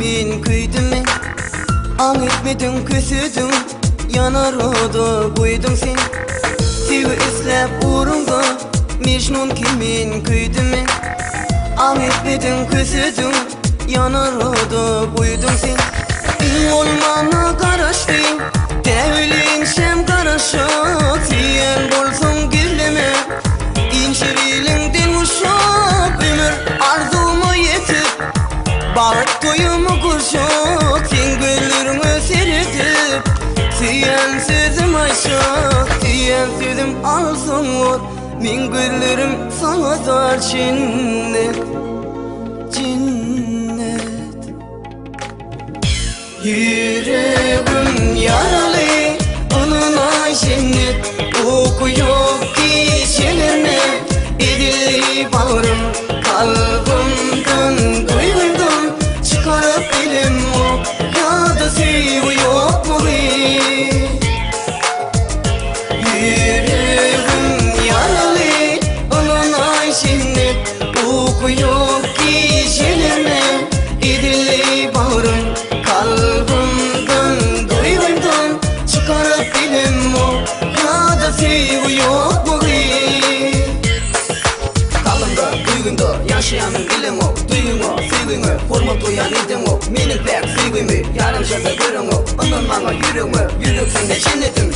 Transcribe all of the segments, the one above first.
kimin kıydın men? An etmedin küsüdün, yanar oda koydun sen. Sevgi islep uğrunda, Mecnun kimin kıydın men? An etmedin küsüdün, yanar oda koydun sen. Olmana karaştın, devlin şem karaşak. Siyen bolsun gizleme, İnşirilimden uşak. Ömür arzuma yetip, bağıt toyumu kurşak. Sen güllerimi seyredip, siyen sözüm aşak. Siyen sözüm alsın or, min güllerim sana zar cennet, cennet. Yüreğim yaralı, onuna cennet. Oku yok kişilerine, edilip alırım kalbimden, duygumdan. Çıkarıp elim o, ya da sevgi yok mu hiç? Yüreğim yaralı, onuna cennet. Oku yok kişilerine, edilip alırım kalbimden, duygumdan. Çıkarıp elim o, ya da sevgi yok mu hiç? Kalbimda, duygumda yaşayan bilim o. Duygumu, sevgimi, hormat duyan edim o. Menin pek sevgimi, yarım şaka görün o. Ondan bana yüreğimi, yürek sende cennetim.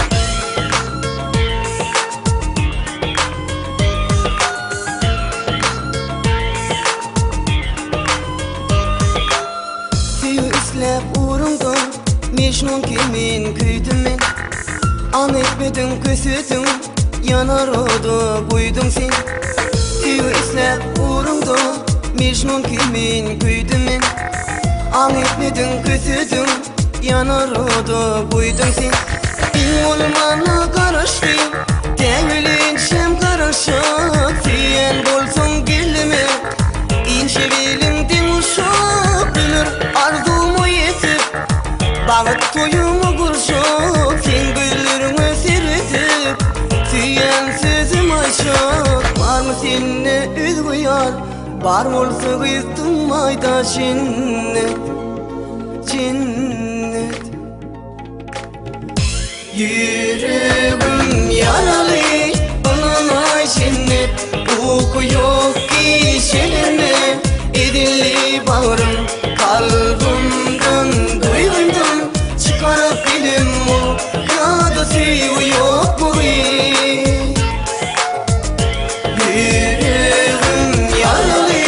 Sevgi islep uğrunda, Mecnun kimin kıydın men? An etmedin küsüdün, yanar oda koydun sen. Sevgi islep uğrunda, Mecnun kimin kıydın men? An etmedin küsüdün, yanar oda koydun sen. Olmana karaştın, devlin şem karaşak. Siyen bolsun gizleme, İnşirilimden uşak. Ömür arzumu yetip, bağıt toyumu kurşak. Sen güllerimi seyredip, siyen sözüm aşak. Var mı seninle üzgü yar, var olsa kızdın mayda cennet, cennet. Yüreğim yaralı, onuna cennet. Oku yok kişilerine, edilip alırım kalbimden, duygumdan. Çıkarıp elim o, ya da sevgi yok mu hiç? Yüreğim yaralı,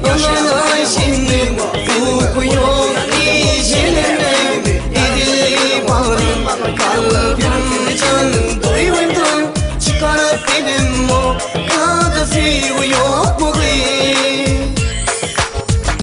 onuna cennet. Oku yok kişilerine, edilip alırım kalbimden, duygumdan. Çıkarıp elim o, ya da sevgi yok mu